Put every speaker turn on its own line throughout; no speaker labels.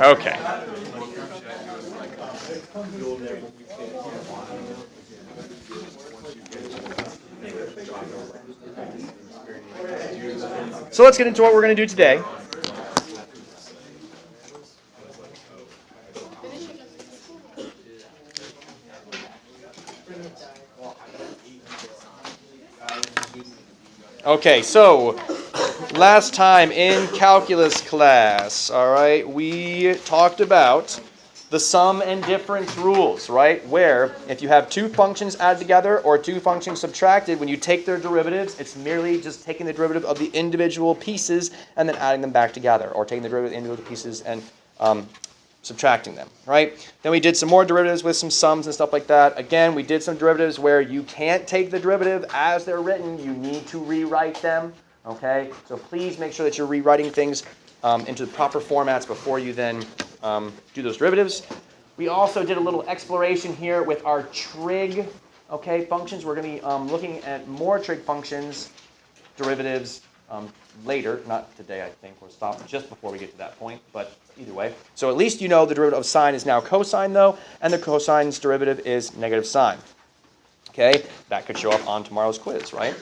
Okay. So let's get into what we're going to do today. Okay, so last time in calculus class, all right, we talked about the sum and difference rules, right? Where if you have two functions added together or two functions subtracted, when you take their derivatives, it's merely just taking the derivative of the individual pieces and then adding them back together, or taking the derivative of the individual pieces and subtracting them, right? Then we did some more derivatives with some sums and stuff like that. Again, we did some derivatives where you can't take the derivative as they're written. You need to rewrite them, okay? So please make sure that you're rewriting things into the proper formats before you then do those derivatives. We also did a little exploration here with our trig, okay, functions. We're going to be looking at more trig functions, derivatives, later, not today, I think. We'll stop just before we get to that point, but either way. So at least you know the derivative of sine is now cosine, though, and the cosine's derivative is negative sine. Okay, that could show up on tomorrow's quiz, right?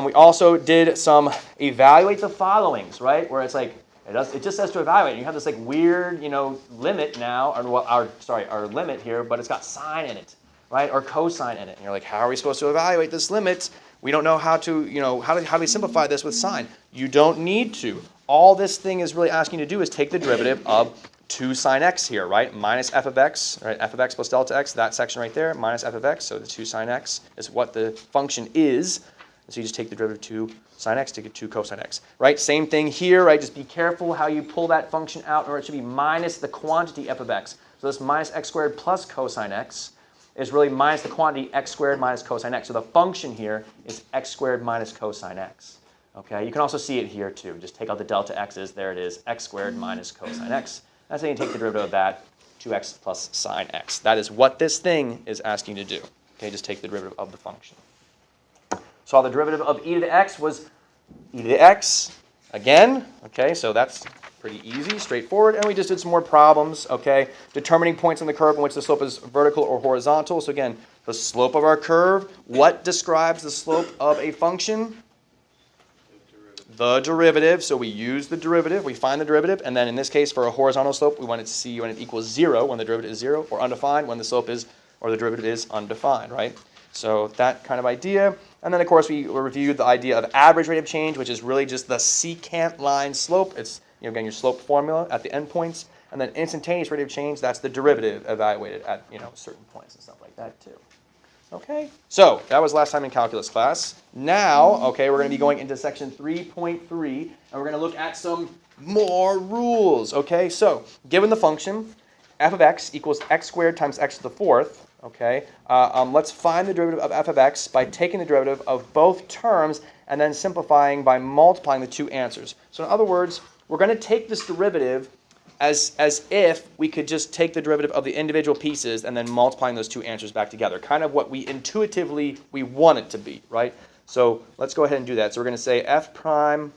We also did some evaluate the followings, right? Where it's like, it just says to evaluate. And you have this like weird, limit now, our limit here, but it's got sine in it, right? Or cosine in it. And you're like, how are we supposed to evaluate this limit? We don't know how to, how do we simplify this with sine? You don't need to. All this thing is really asking you to do is take the derivative of 2 sine x here, right? Minus f of x, right? F of x plus delta x, that section right there, minus f of x. So the 2 sine x is what the function is. And so you just take the derivative of 2 sine x to get 2 cosine x, right? Same thing here, right? Just be careful how you pull that function out, or it should be minus the quantity f of x. So this minus x squared plus cosine x is really minus the quantity x squared minus cosine x. So the function here is x squared minus cosine x. Okay, you can also see it here too. Just take out the delta x's. There it is, x squared minus cosine x. That's how you take the derivative of that, 2x plus sine x. That is what this thing is asking you to do. Okay, just take the derivative of the function. So the derivative of e to the x was e to the x again. Okay, so that's pretty easy, straightforward. And we just did some more problems, okay? Determining points on the curve in which the slope is vertical or horizontal. So again, the slope of our curve. What describes the slope of a function? The derivative. So we use the derivative, we find the derivative, and then in this case for a horizontal slope, we want it to see when it equals 0, when the derivative is 0, or undefined when the slope is, or the derivative is undefined, right? So that kind of idea. And then of course we reviewed the idea of average rate of change, which is really just the secant line slope. It's again your slope formula at the endpoints. And then instantaneous rate of change, that's the derivative evaluated at certain points and stuff like that too. Okay, so that was last time in calculus class. Now, okay, we're going to be going into section 3.3, and we're going to look at some more rules. Okay, so given the function f of x equals x squared times x to the fourth, okay, let's find the derivative of f of x by taking the derivative of both terms and then simplifying by multiplying the two answers. So in other words, we're going to take this derivative as if we could just take the derivative of the individual pieces and then multiplying those two answers back together. Kind of what we intuitively want it to be, right? So let's go ahead and do that. So we're going to say f prime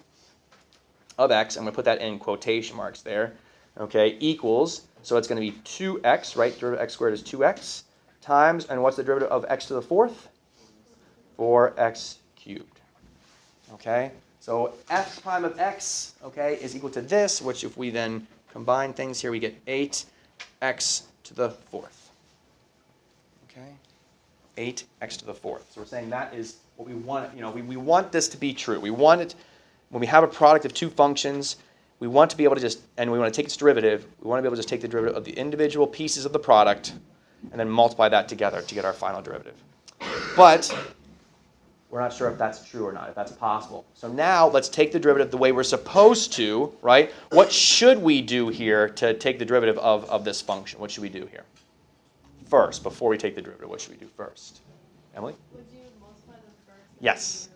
of x, I'm going to put that in quotation marks there, okay, equals, so it's going to be 2x, right? Derivative of x squared is 2x, times, and what's the derivative of x to the fourth? 4x cubed, okay? So f prime of x, okay, is equal to this, which if we then combine things here, we get 8x to the fourth. Okay? 8x to the fourth. So we're saying that is what we want. We want this to be true. We want it, when we have a product of two functions, we want to be able to just, and we want to take its derivative, we want to be able to just take the derivative of the individual pieces of the product and then multiply that together to get our final derivative. But we're not sure if that's true or not, if that's possible. So now let's take the derivative the way we're supposed to, right? What should we do here to take the derivative of this function? What should we do here? First, before we take the derivative, what should we do first? Emily?
Would you multiply them first?
Yes.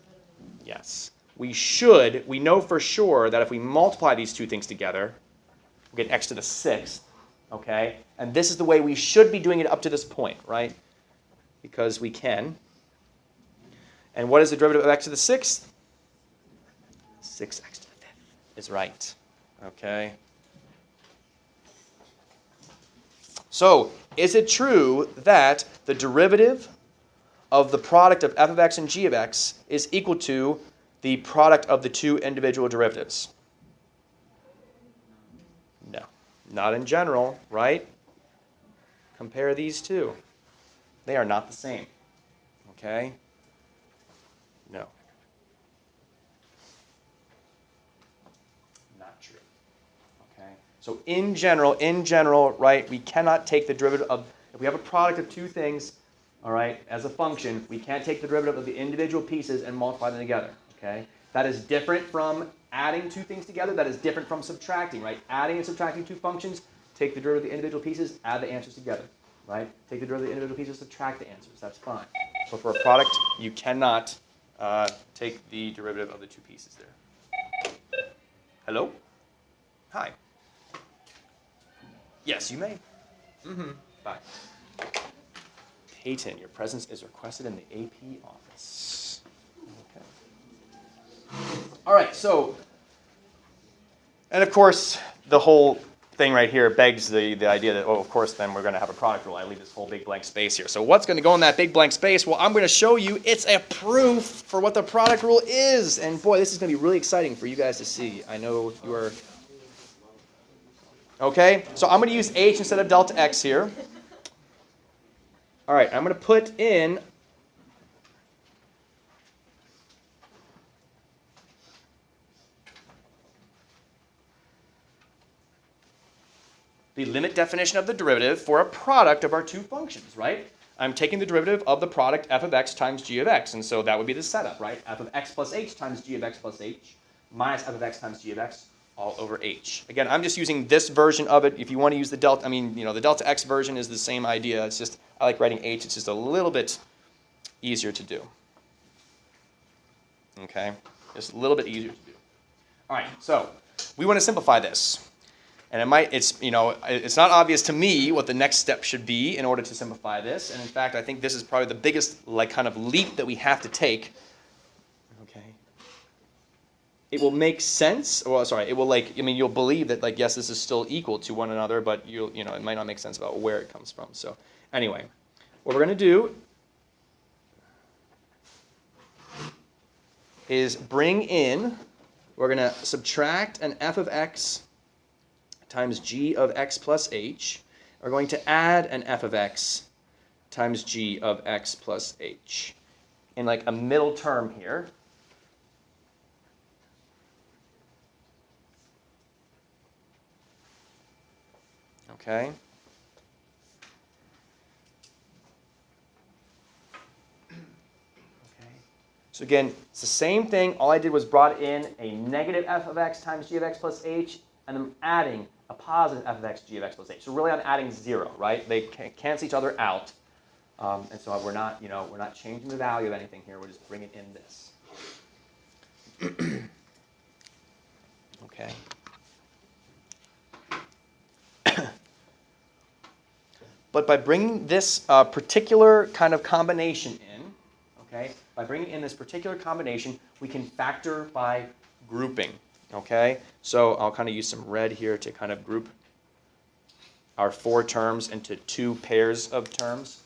Yes. We know for sure that if we multiply these two things together, we'll get x to the sixth, okay? And this is the way we should be doing it up to this point, right? Because we can. And what is the derivative of x to the sixth? 6x to the fifth is right. Okay. So, is it true that the derivative of the product of f of x and g of x is equal to the product of the two individual derivatives? No. Not in general, right? Compare these two. They are not the same. Okay? No. Not true. Okay? So in general, right, we cannot take the derivative of, if we have a product of two things, all right, as a function, we can't take the derivative of the individual pieces and multiply them together. Okay? That is different from adding two things together. That is different from subtracting, right? Adding and subtracting two functions, take the derivative of the individual pieces, add the answers together. Right? Take the derivative of the individual pieces, subtract the answers. That's fine. But for a product, you cannot take the derivative of the two pieces there. Hello? Hi. Yes, you may. Bye. Peyton, your presence is requested in the AP office. Okay. All right, so, and of course, the whole thing right here begs the idea that, oh, of course, then we're going to have a product rule. I leave this whole big blank space here. So what's going to go in that big blank space? Well, I'm going to show you it's a proof for what the product rule is. And boy, this is going to be really exciting for you guys to see. I know you are... Okay, so I'm going to use h instead of delta x here. All right, I'm going to put in the limit definition of the derivative for a product of our two functions, right? I'm taking the derivative of the product f of x times g of x, and so that would be the setup, right? F of x plus h times g of x plus h minus f of x times g of x all over h. Again, I'm just using this version of it. If you want to use the delta, the delta x version is the same idea. It's just, I like writing h. It's just a little bit easier to do. Okay? Just a little bit easier to do. All right, so we want to simplify this. And it's not obvious to me what the next step should be in order to simplify this. And in fact, I think this is probably the biggest kind of leap that we have to take. Okay. It will make sense. Well, sorry, it will you'll believe that yes, this is still equal to one another, but it might not make sense about where it comes from. So anyway, what we're going to do is we're going to subtract an f of x times g of x plus h. We're going to add an f of x times g of x plus h in a middle term here. Okay. So again, it's the same thing. All I did was brought in a negative f of x times g of x plus h, and I'm adding a positive f of x g of x plus h. So really I'm adding 0, right? They cancel each other out. And so we're not changing the value of anything here. We're just bringing in this. Okay. But by bringing this particular kind of combination in, okay, by bringing in this particular combination, we can factor by grouping. Okay, so I'll kind of use some red here to kind of group our 4 terms into 2 pairs of terms.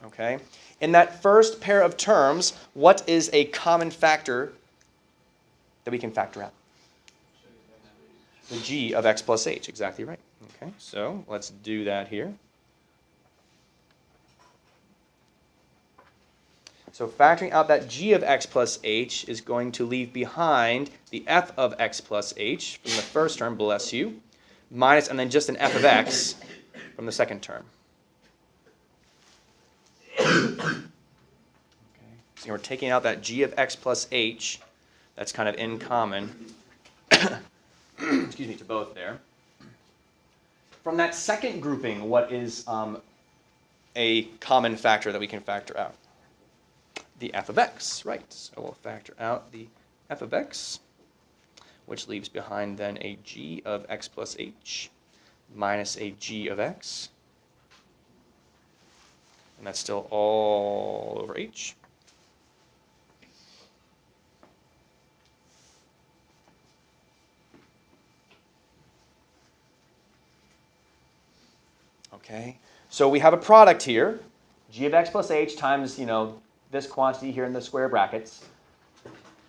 Okay, in that first pair of terms, what is a common factor that we can factor out? The g of x plus h, exactly right. Okay, so let's do that here. So factoring out that g of x plus h is going to leave behind the f of x plus h from the first term, bless you, minus, and then just an f of x from the second term. Okay. So we're taking out that g of x plus h. That's kind of in common. Excuse me, to both there. From that second grouping, what is a common factor that we can factor out? The f of x, right. So we'll factor out the f of x, which leaves behind then a g of x plus h minus a g of x. And that's still all over h. Okay? So we have a product here, g of x plus h times, this quantity here in the square brackets.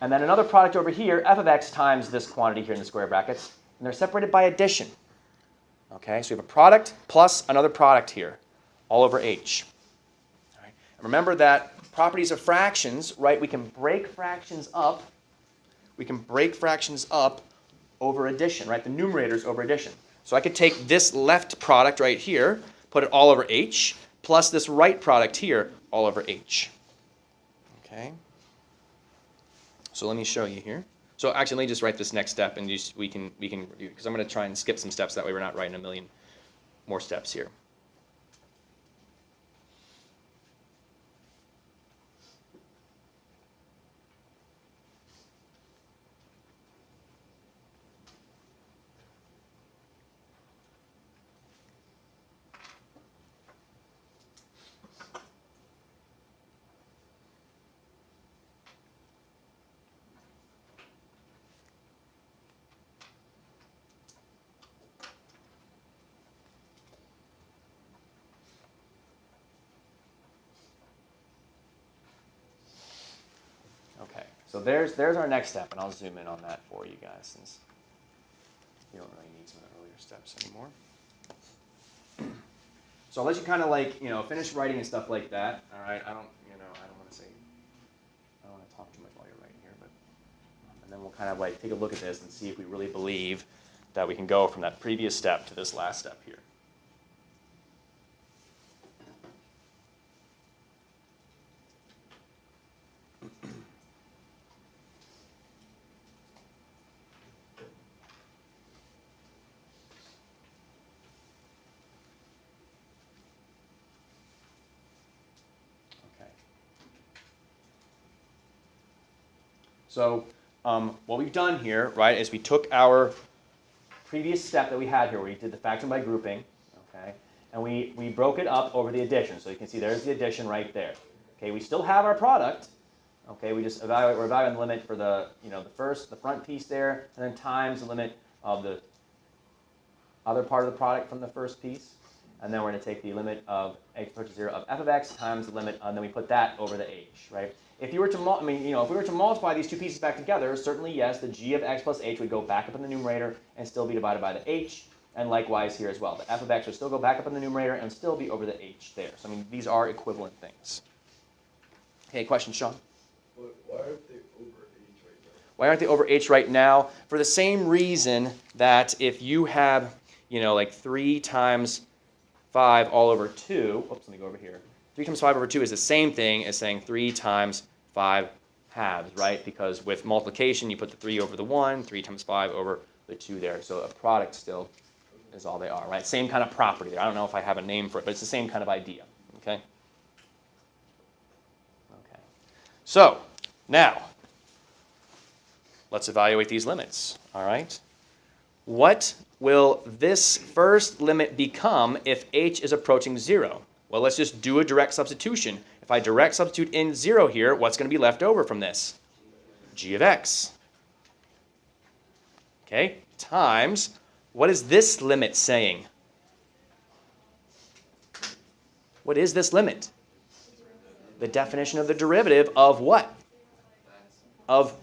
And then another product over here, f of x times this quantity here in the square brackets. And they're separated by addition. Okay? So we have a product plus another product here, all over h. All right? And remember that properties of fractions, right? We can break fractions up. We can break fractions up over addition, right? The numerators over addition. So I could take this left product right here, put it all over h, plus this right product here, all over h. Okay? So let me show you here. So actually, let me just write this next step, and we can review, because I'm going to try and skip some steps. That way we're not writing a million more steps here. Okay, so there's our next step, and I'll zoom in on that for you guys, since you don't really need some of the earlier steps anymore. So I'll let you kind of finish writing and stuff like that. All right, I don't want to talk too much while you're writing here, but and then we'll kind of take a look at this and see if we really believe that we can go from that previous step to this last step here. So what we've done here, right, is we took our previous step that we had here, where we did the factoring by grouping, okay, and we broke it up over the addition. So you can see there's the addition right there. Okay, we still have our product. Okay, we're evaluating the limit for the the front piece there, and then times the limit of the other part of the product from the first piece, and then we're going to take the limit of x approaches 0 of f of x times the limit, and then we put that over the h, right? If you were to if we were to multiply these two pieces back together, certainly yes, the g of x plus h would go back up in the numerator and still be divided by the h, and likewise here as well. The f of x would still go back up in the numerator and still be over the h there. So these are equivalent things. Okay, question, Sean?
Why aren't they over h right now?
Why aren't they over h right now? For the same reason that if you have, 3 times 5 all over 2, oops, let me go over here. 3 times 5 over 2 is the same thing as saying 3 times 5 halves, right? Because with multiplication, you put the 3 over the 1, 3 times 5 over the 2 there. So a product still is all they are, right? Same kind of property there. I don't know if I have a name for it, but it's the same kind of idea, okay? Okay. So now, let's evaluate these limits, all right? What will this first limit become if h is approaching 0? Well, let's just do a direct substitution. If I direct substitute in 0 here, what's going to be left over from this? G of x. Okay, times, what is this limit saying? What is this limit? The definition of the derivative of what? Of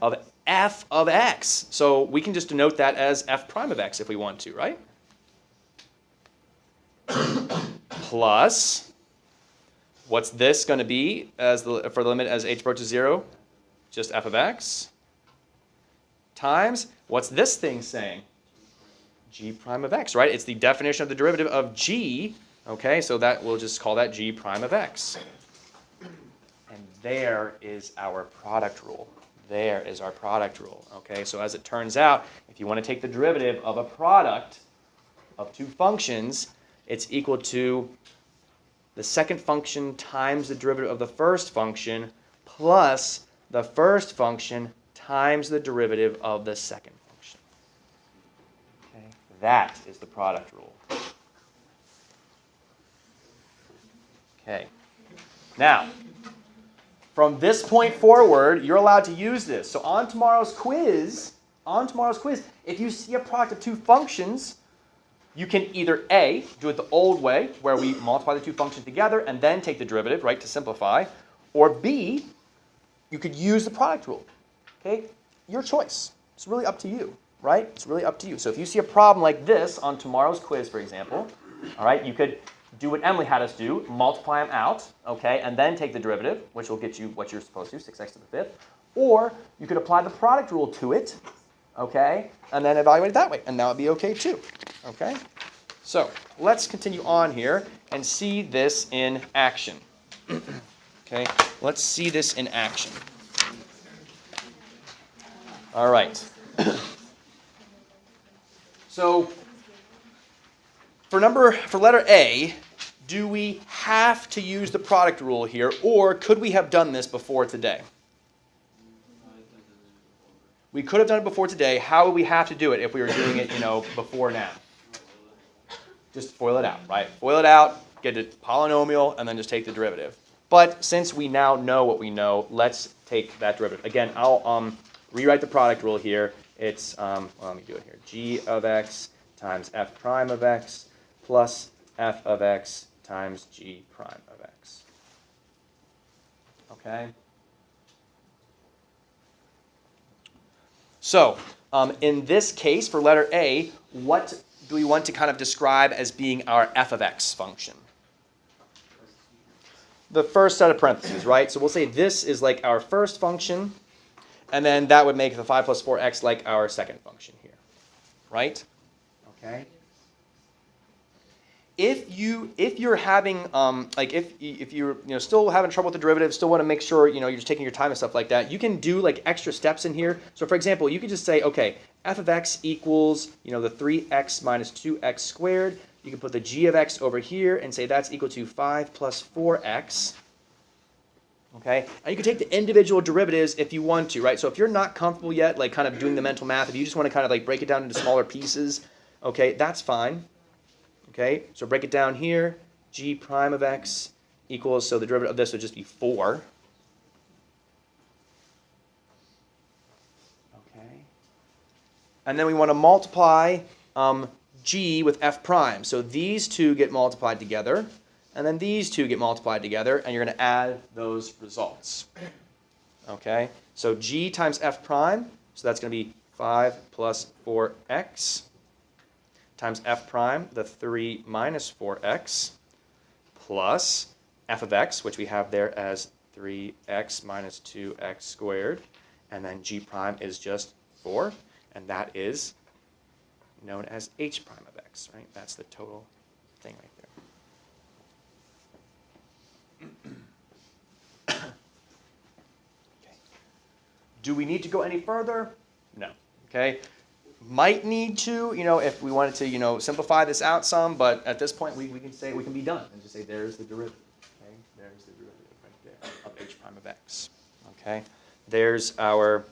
f of x. So we can just denote that as f prime of x if we want to, right? Plus, what's this going to be for the limit as h approaches 0? Just f of x. Times, what's this thing saying? G prime of x, right? It's the definition of the derivative of g. Okay, so that we'll just call that g prime of x. And there is our product rule. There is our product rule. Okay, so as it turns out, if you want to take the derivative of a product of two functions, it's equal to the second function times the derivative of the first function plus the first function times the derivative of the second function. Okay, that is the product rule. Okay, now, from this point forward, you're allowed to use this. So on tomorrow's quiz, if you see a product of two functions, You can either A, do it the old way, where we multiply the two functions together and then take the derivative, right, to simplify, or B, you could use the product rule. Okay? Your choice. It's really up to you, right? It's really up to you. So if you see a problem like this on tomorrow's quiz, for example, all right, you could do what Emily had us do, multiply them out, okay, and then take the derivative, which will get you what you're supposed to, 6x to the fifth. Or you could apply the product rule to it, okay, and then evaluate it that way, and that would be okay too, okay? So let's continue on here and see this in action. Okay, let's see this in action. All right. So for letter A, do we have to use the product rule here, or could we have done this before today? We could have done it before today. How would we have to do it if we were doing it, before now? Just FOIL it out, right? FOIL it out, get a polynomial, and then just take the derivative. But since we now know what we know, let's take that derivative. Again, I'll rewrite the product rule here. It's, let me do it here. G of x times f prime of x plus f of x times g prime of x. Okay? So, in this case, for letter A, what do we want to kind of describe as being our f of x function? The first set of parentheses, right? So we'll say this is like our first function, and then that would make the 5 plus 4x like our second function here, right? Okay. If you're having if you're still having trouble with the derivative, still want to make sure you're just taking your time and stuff like that, you can do like extra steps in here. So for example, you could just say, okay, f of x equals the 3x minus 2x squared. You can put the g of x over here and say that's equal to 5 plus 4x. Okay, and you can take the individual derivatives if you want to, right? So if you're not comfortable yet, like kind of doing the mental math, if you just want to kind of like break it down into smaller pieces, okay, that's fine. Okay, so break it down here. G prime of x equals, so the derivative of this would just be 4. Okay. And then we want to multiply g with f prime. So these two get multiplied together, and then these two get multiplied together, and you're going to add those results. Okay, so g times f prime, so that's going to be 5 plus 4x. Times f prime, the 3 minus 4x, plus f of x, which we have there as 3x minus 2x squared, and then g prime is just 4, and that is known as h prime of x, right? That's the total thing right there. Okay. Do we need to go any further? No. Okay. Might need to, if we wanted to, simplify this out some, but at this point we can say we can be done and just say there's the derivative. Okay, there's the derivative right there of h prime of x. Okay, there's our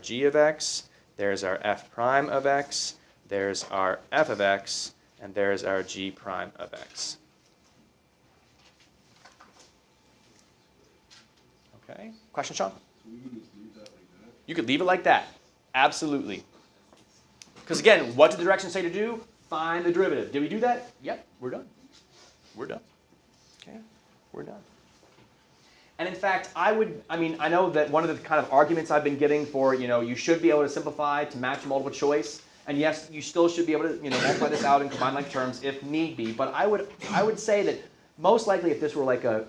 g of x, there's our f prime of x, there's our f of x, and there's our g prime of x. Okay, question, Sean?
So we can just leave that like that?
You could leave it like that. Absolutely. Because again, what did the directions say to do? Find the derivative. Did we do that? Yep, we're done. We're done. Okay, we're done. And in fact, I know that one of the kind of arguments I've been getting for, you should be able to simplify to match multiple choice. And yes, you still should be able to, multiply this out and combine like terms if need be. But I would say that most likely if this were like a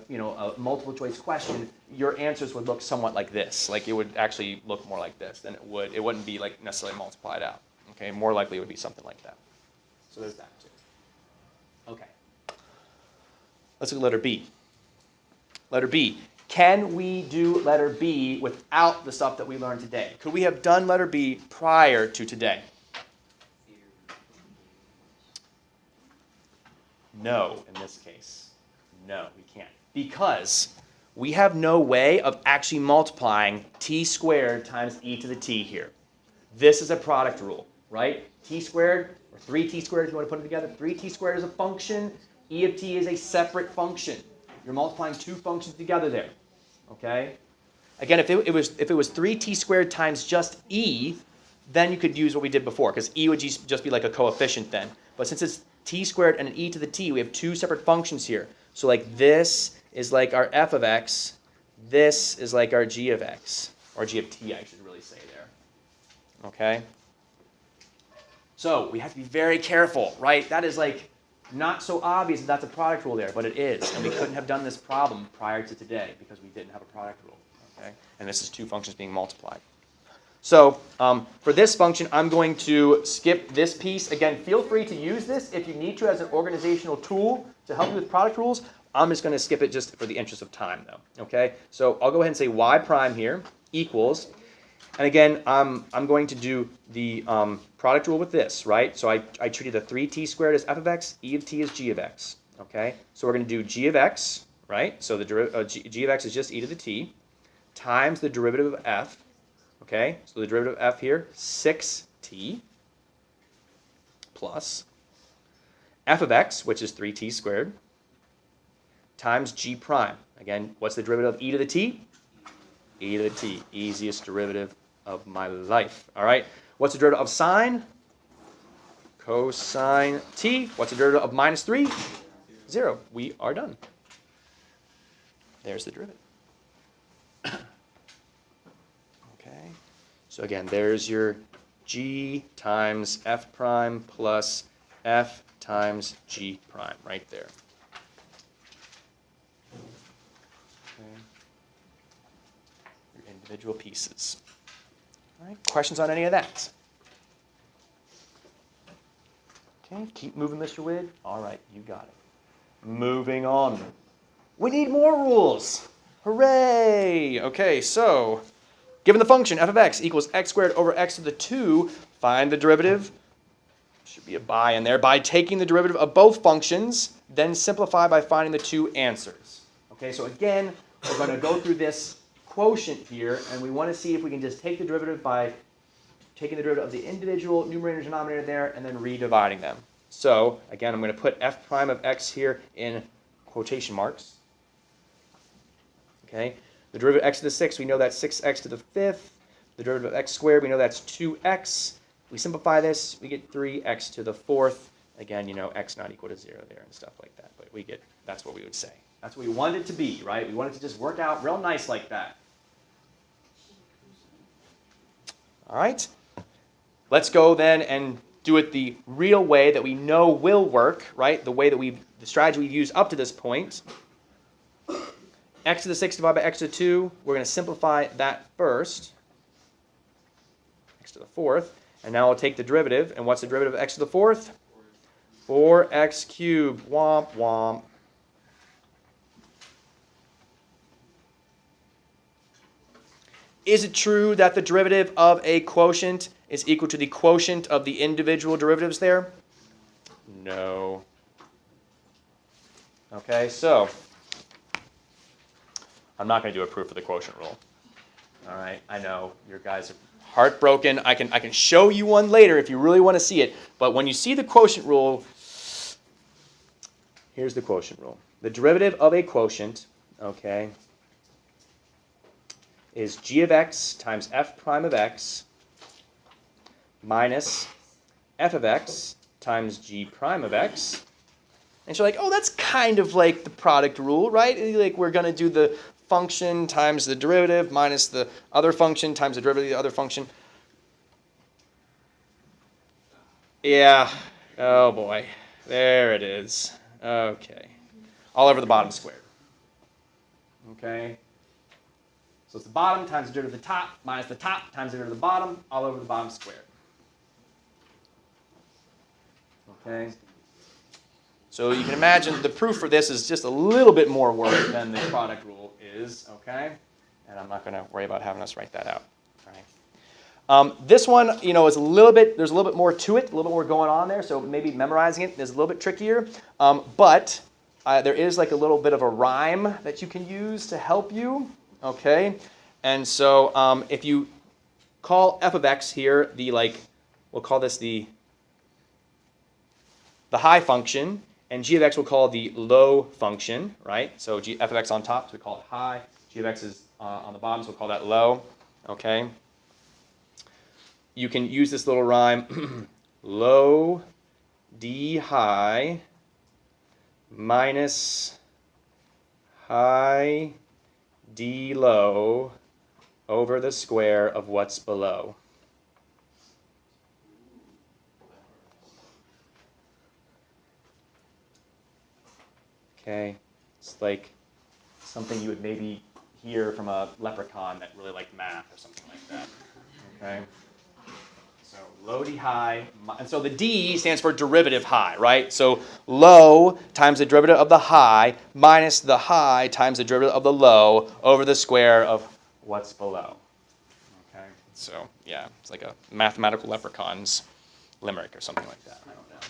multiple choice question, your answers would look somewhat like this. Like it would actually look more like this than it wouldn't be like necessarily multiplied out. Okay, more likely it would be something like that. So there's that too. Okay. Let's look at letter B. Letter B. Can we do letter B without the stuff that we learned today? Could we have done letter B prior to today? No, in this case. No, we can't. Because we have no way of actually multiplying t squared times e to the t here. This is a product rule, right? T squared, or 3t squared if you want to put it together. 3t squared is a function. E of t is a separate function. You're multiplying two functions together there, okay? Again, if it was 3t squared times just e, then you could use what we did before, because e would just be like a coefficient then. But since it's t squared and an e to the t, we have two separate functions here. So like this is like our f of x. This is like our g of x. Or g of t, I should really say there. Okay? So we have to be very careful, right? That is like not so obvious that that's a product rule there, but it is. And we couldn't have done this problem prior to today because we didn't have a product rule. Okay? And this is two functions being multiplied. So for this function, I'm going to skip this piece. Again, feel free to use this if you need to as an organizational tool to help you with product rules. I'm just going to skip it just for the interest of time, though. Okay? So I'll go ahead and say y prime here equals, and again, I'm going to do the product rule with this, right? So I treated the 3t squared as f of x, e of t is g of x. Okay? So we're going to do g of x, right? So the g of x is just e to the t times the derivative of f. Okay, so the derivative of f here, 6t plus f of x, which is 3t squared, times g prime. Again, what's the derivative of e to the t? E to the t, easiest derivative of my life. All right, what's the derivative of sine? Cosine t. What's the derivative of minus 3? 0. We are done. There's the derivative. Okay, so again, there's your g times f prime plus f times g prime right there. Okay. Your individual pieces. All right, questions on any of that? Okay, keep moving, Mr. Wid. All right, you got it. Moving on. We need more rules. Hooray! Okay, so given the function f of x equals x squared over x to the 2, find the derivative. Should be a by in there. By taking the derivative of both functions, then simplify by finding the two answers. Okay, so again, we're going to go through this quotient here, and we want to see if we can just take the derivative by taking the derivative of the individual numerator and denominator there, and then redividing them. So again, I'm going to put f prime of x here in quotation marks. Okay. The derivative of x to the 6th, we know that's 6x to the 5th. The derivative of x squared, we know that's 2x. We simplify this, we get 3x to the 4th. Again, you know, x not equal to 0 there and stuff like that. But we get, that's what we would say. That's what we wanted it to be, right? We want it to just work out real nice like that. All right. Let's go then and do it the real way that we know will work, right? The way that the strategy we've used up to this point. X to the 6th divided by x to the 2. We're going to simplify that first. X to the 4th. And now we'll take the derivative. And what's the derivative of x to the 4th? 4x cubed. Womp womp. Is it true that the derivative of a quotient is equal to the quotient of the individual derivatives there? No. Okay, so I'm not going to do a proof of the quotient rule. All right, I know your guys are heartbroken. I can show you one later if you really want to see it. But when you see the quotient rule, here's the quotient rule. The derivative of a quotient, okay, is g of x times f prime of x minus f of x times g prime of x. And so you're like, oh, that's kind of like the product rule, right? Like we're going to do the function times the derivative minus the other function times the derivative of the other function. Yeah. Oh, boy. There it is. Okay. All over the bottom squared. Okay. So it's the bottom times the derivative of the top minus the top times the derivative of the bottom, all over the bottom squared. Okay. So you can imagine the proof for this is just a little bit more work than the product rule is, okay? And I'm not going to worry about having us write that out. All right. This one, is there's a little bit more to it, a little bit more going on there, so maybe memorizing it is a little bit trickier. But there is like a little bit of a rhyme that you can use to help you, okay? And so if you call f of x here we'll call this the high function, and g of x we'll call the low function, right? So f of x on top, so we call it high. G of x is on the bottom, so we'll call that low, okay? You can use this little rhyme, low d high minus high d low over the square of what's below. Okay, it's like something you would maybe hear from a leprechaun that really liked math or something like that. Okay, so low d high, and so the d stands for derivative high, right? So low times the derivative of the high minus the high times the derivative of the low over the square of what's below. Okay, so yeah, it's like a mathematical leprechaun's limerick or something like that. I don't know.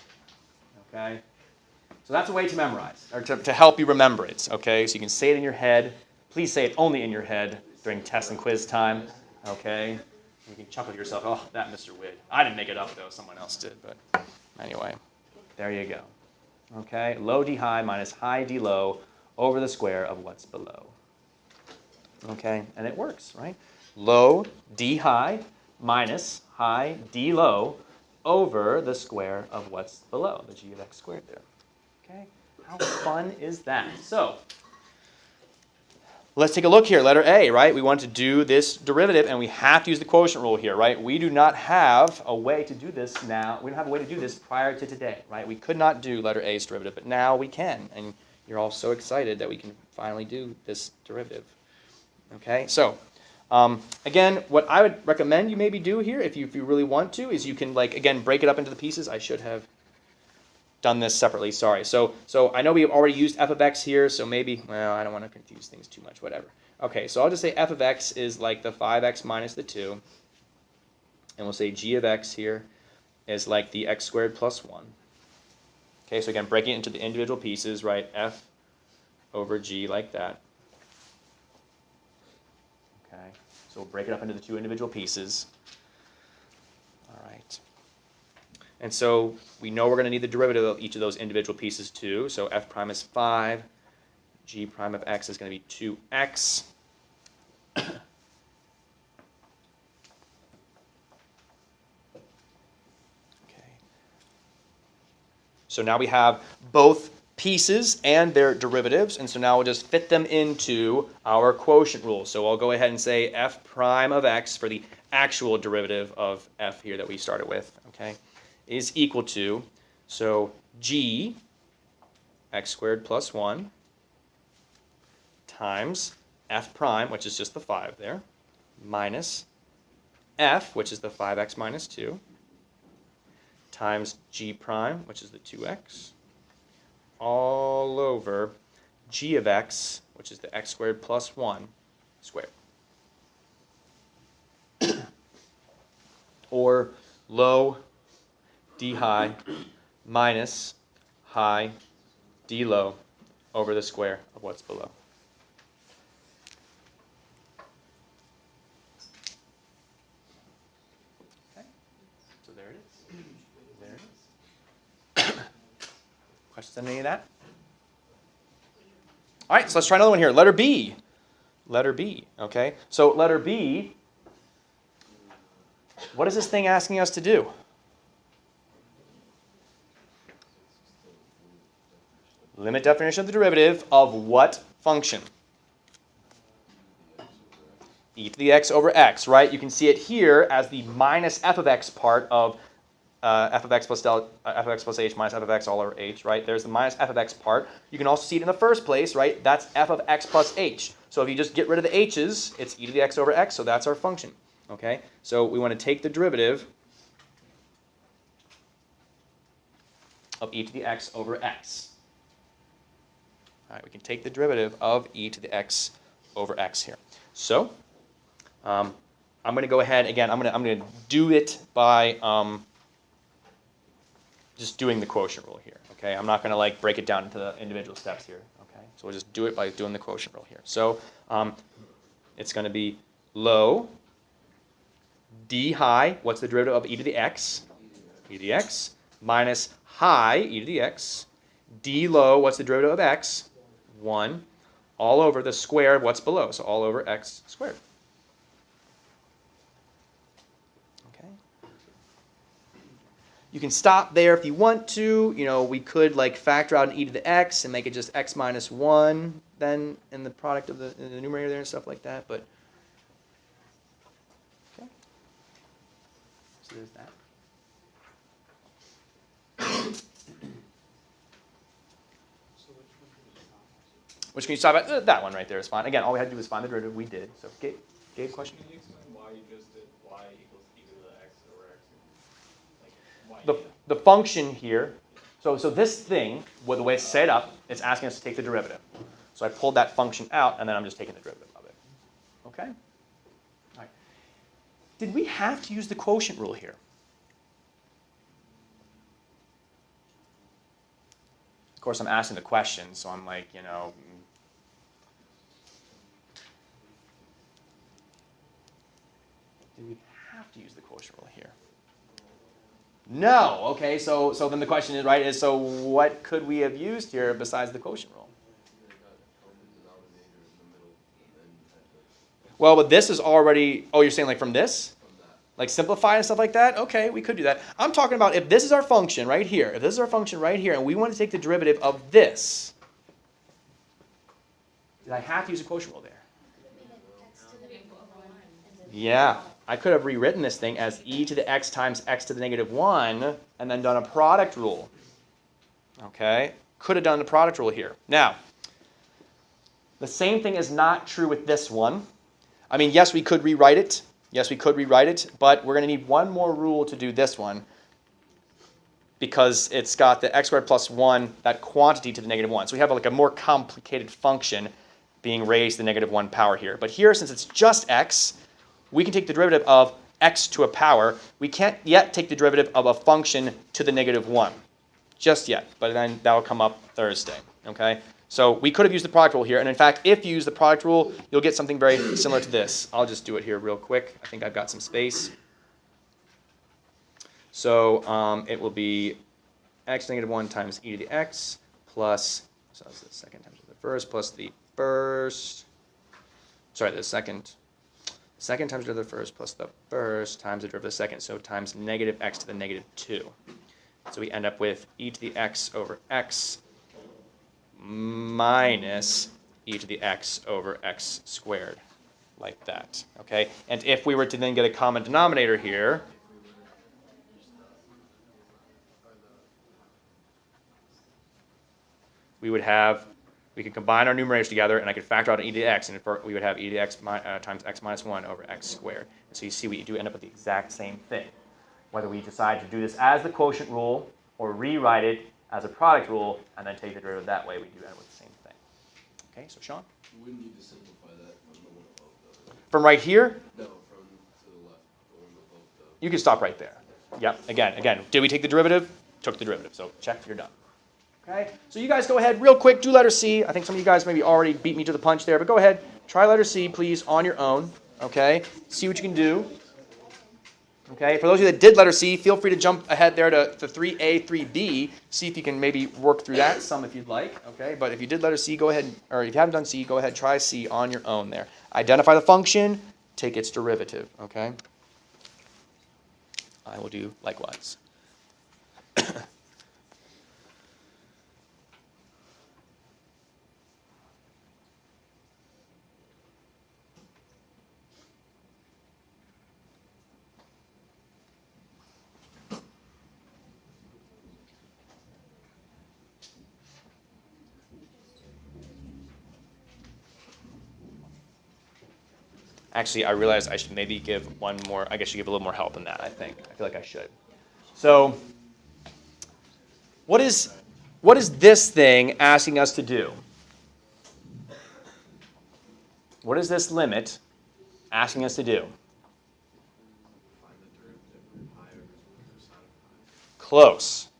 Okay. So that's a way to memorize, or to help you remember it, okay? So you can say it in your head. Please say it only in your head during test and quiz time, okay? You can chuckle to yourself, oh, that Mr. Witt. I didn't make it up, though. Someone else did, but anyway, there you go. Okay, low d high minus high d low over the square of what's below. Okay, and it works, right? Low d high minus high d low over the square of what's below, the g of x squared there. Okay, how fun is that? So, let's take a look here. Letter A, right? We want to do this derivative, and we have to use the quotient rule here, right? We do not have a way to do this now. We don't have a way to do this prior to today, right? We could not do letter A's derivative, but now we can, and you're all so excited that we can finally do this derivative. Okay, so again, what I would recommend you maybe do here, if you really want to, is you can, like, again, break it up into the pieces. I should have done this separately, sorry. So I know we've already used f of x here, so maybe, well, I don't want to confuse things too much, whatever. Okay, so I'll just say f of x is like the 5x minus the 2, and we'll say g of x here is like the x squared plus 1. Okay, so again, breaking it into the individual pieces, right, f over g like that. Okay, so we'll break it up into the two individual pieces. All right. And so we know we're going to need the derivative of each of those individual pieces too. So f prime is 5. G prime of x is going to be 2x. Okay. So now we have both pieces and their derivatives, and so now we'll just fit them into our quotient rule. So I'll go ahead and say f prime of x for the actual derivative of f here that we started with, okay, is equal to, so g x squared plus 1 times f prime, which is just the 5 there, minus f, which is the 5x minus 2, times g prime, which is the 2x, all over g of x, which is the x squared plus 1 squared. Or low d high minus high d low over the square of what's below. Okay, so there it is. There it is. Questions on any of that? All right, so let's try another one here. Letter B. Letter B, okay? So letter B, what is this thing asking us to do? Limit definition of the derivative of what function? E to the x over x, right? You can see it here as the minus f of x part of f of x plus h minus f of x all over h, right? There's the minus f of x part. You can also see it in the first place, right? That's f of x plus h. So if you just get rid of the h's, it's e to the x over x, so that's our function, okay? So we want to take the derivative of e to the x over x. All right, we can take the derivative of e to the x over x here. So I'm going to go ahead again. I'm going to do it by just doing the quotient rule here. Okay, I'm not going to like break it down into the individual steps here. Okay, so we'll just do it by doing the quotient rule here. So it's going to be low d high. What's the derivative of e to the x? E to the x minus high e to the x. D low. What's the derivative of x? 1 all over the square of what's below, so all over x squared. Okay. You can stop there if you want to. You know, we could like factor out an e to the x and make it just x minus 1 then in the product of in the numerator there and stuff like that. But okay. So there's that. Which can you stop at? That one right there is fine. Again, all we had to do was find the derivative. We did. So, Gabe, question?
Can you explain why you just did y equals e to the x over x? Like, why
The function here, so this thing, well, the way it's set up, it's asking us to take the derivative. So I pulled that function out, and then I'm just taking the derivative of it. Okay? All right. Did we have to use the quotient rule here? Of course, I'm asking the question, so I'm like, you know, do we have to use the quotient rule here? No. Okay, so then the question is, right, is so what could we have used here besides the quotient rule? Well, but this is already, oh, you're saying like from this? Like simplify and stuff like that? Okay, we could do that. I'm talking about if this is our function right here, if this is our function right here, and we want to take the derivative of this, did I have to use a quotient rule there? Yeah, I could have rewritten this thing as e to the x times x to the negative 1 and then done a product rule. Okay, could have done the product rule here. Now, the same thing is not true with this one. I mean, yes, we could rewrite it. Yes, we could rewrite it, but we're going to need one more rule to do this one because it's got the x squared plus 1, that quantity to the negative 1. So we have like a more complicated function being raised to the negative 1 power here. But here, since it's just x, we can take the derivative of x to a power. We can't yet take the derivative of a function to the negative 1. Just yet, but then that will come up Thursday. Okay? So we could have used the product rule here, and in fact, if you use the product rule, you'll get something very similar to this. I'll just do it here real quick. I think I've got some space. So it will be x negative 1 times e to the x plus, so that's the second times the first, plus the first, sorry, the second times the first plus the first times the derivative of the second, so times negative x to the negative 2. So we end up with e to the x over x minus e to the x over x squared, like that, okay? And if we were to then get a common denominator here, we could combine our numerators together, and I could factor out an e to the x, and we would have e to the x times x minus 1 over x squared. And so you see we do end up with the exact same thing. Whether we decide to do this as the quotient rule or rewrite it as a product rule and then take the derivative that way, we do end up with the same thing. Okay, so Sean?
You wouldn't need to simplify that from the one above, though.
From right here?
No, from to the left, the one above, though.
You can stop right there. Yep, again, did we take the derivative? Took the derivative, so check, you're done. Okay, so you guys go ahead real quick, do letter C. I think some of you guys maybe already beat me to the punch there, but go ahead, try letter C, please, on your own. Okay, see what you can do. Okay, for those of you that did letter C, feel free to jump ahead there to 3A, 3B. See if you can maybe work through that some if you'd like. Okay, but if you did letter C, go ahead, or if you haven't done C, go ahead, try C on your own there. Identify the function, take its derivative. Okay, I will do likewise. Actually, I realized I should maybe give one more, I guess I should give a little more help than that, I think. I feel like I should. So, what is this thing asking us to do? What is this limit asking us to do? Close.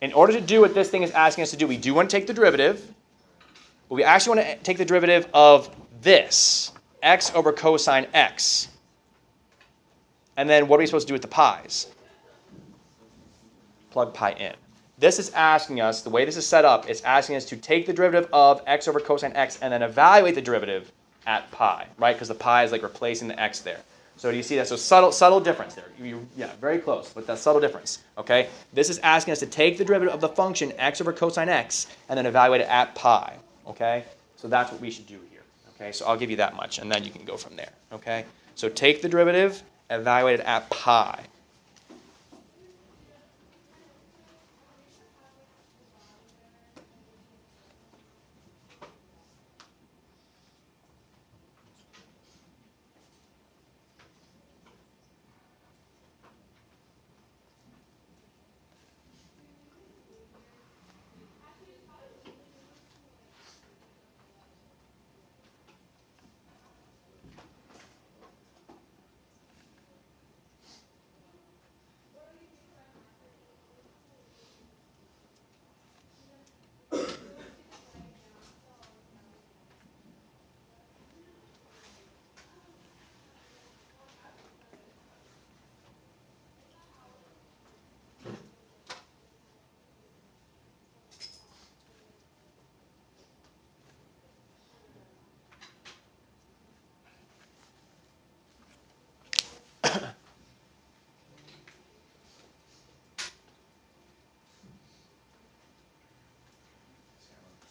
In order to do what this thing is asking us to do, we do want to take the derivative. But we actually want to take the derivative of this, x over cosine x. And then what are we supposed to do with the pi's? Plug pi in. This is asking us, the way this is set up, it's asking us to take the derivative of x over cosine x and then evaluate the derivative at pi, right? Because the pi is like replacing the x there. So do you see that? So subtle difference there. Yeah, very close, but that's subtle difference. Okay? This is asking us to take the derivative of the function x over cosine x and then evaluate it at pi. Okay? So that's what we should do here. Okay? So I'll give you that much, and then you can go from there. Okay? So take the derivative, evaluate it at pi.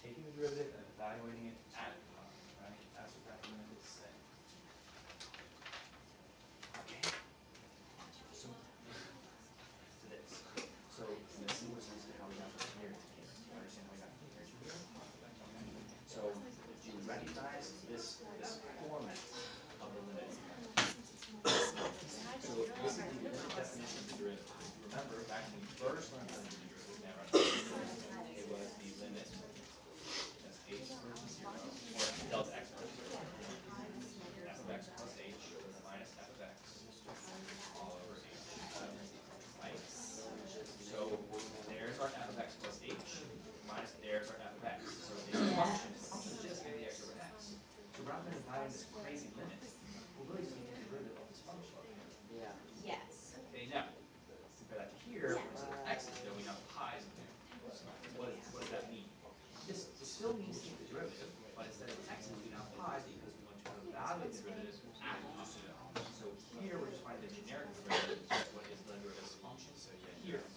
Taking the derivative and evaluating it at pi, right? That's what that limit is saying. Okay. So this. So let's see what's how we got from here to here. Do you understand how we got from here to here? Okay. So do you recognize this format of the limit? So this is the definition of the derivative. Remember, back when we first learned how to do the derivative, it was the limit. H versus 0, or delta x versus 0. F of x plus h minus f of x all over h. Right? So there's our f of x plus h minus there's our f of x. So the function is just going to be x over x. So rather than dividing this crazy limit, we're really just going to get rid of this function.
Yeah.
Yes.
Okay, now, compare that to here, where instead of x is there, we have pi is there. So what does that mean? This still means to take the derivative, but instead of x, we now pi because we want to evaluate the derivative at pi. So here we're just finding the generic derivative, which is what is the derivative function. So yeah, here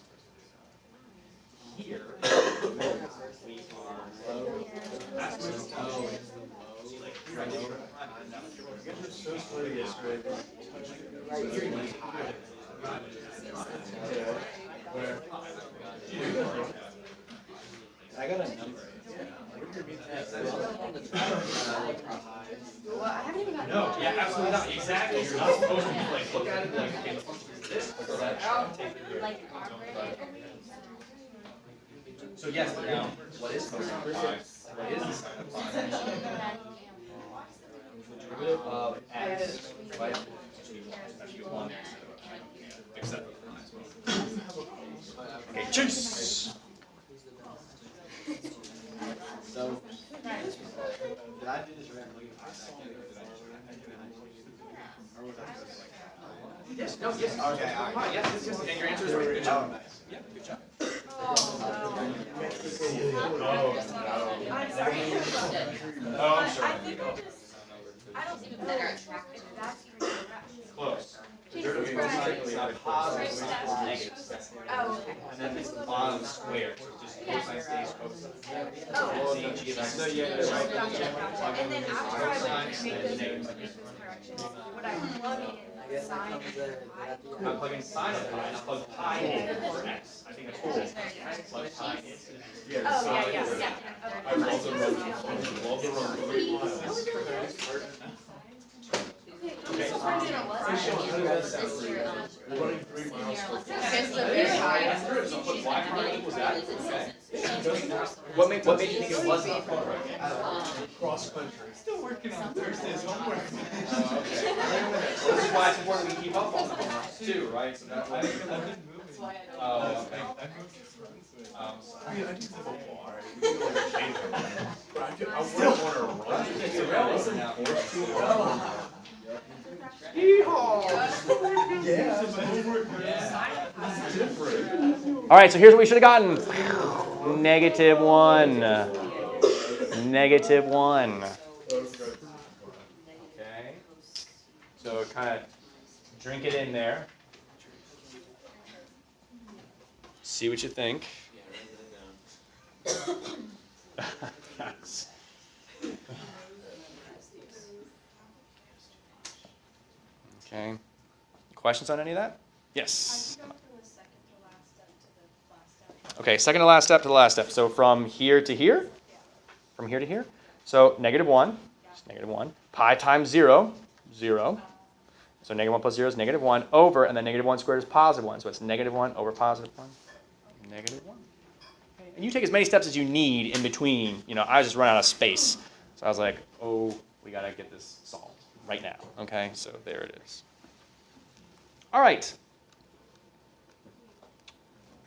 we are. That's what it's telling you. See, like here I did so slow yesterday. I got a number.
Well, I haven't even gotten.
No, yeah, absolutely not. Exactly. You're not supposed to be like, look at it like, okay, the function is this, or that out, take the derivative.
Like operated.
So yes, but now, what is cosine of pi? What is the sine of pi? The derivative of x, right? Actually, 1 x, except for the pi as well. Okay, cheers!
So, did I do this right? I'm looking at
Yes, no, yes.
Okay, all right.
Yes, and your answer is right. Good job. Yeah, good job. Oh, I'm sorry.
I don't even know that's even correct.
Close.
Jesus Christ.
It's not positive, it's negative.
Oh, okay.
And then it's the bottom square, so it's just cosine stays cosine.
Oh.
So yeah, right.
And then after I went to make those corrections, what I plug in is sine of pi.
I'm plugging sine of pi, just plug pi in for x. I think that's what it is. Plug pi into.
Oh, yeah.
I love the run.
Okay.
Running 3 miles per
So put y prime equals that. Okay. What made you think it was not
cross country.
Still working on Thursday's homework.
This is why it's important we keep up on the homework too, right? So that way.
I've been moving.
Oh, okay.
I mean, I do football, alright. We do like a change of that. But I still want to run.
It's a realism now.
Yeah, but homework is different.
All right, so here's what we should have gotten. -1. -1. Okay. So kind of Drink it in there. See what you think. Yes. Okay. Questions on any of that? Yes. Okay, second to last step to the last step. So from here to here? From here to here? So -1, just -1. Pi times 0, 0. So -1 plus 0 is -1 over, and then -1 squared is +1. So it's -1 over +1, -1. Okay. And you take as many steps as you need in between. You know, I was just running out of space. So I was like, oh, we got to get this solved right now. Okay, so there it is. All right.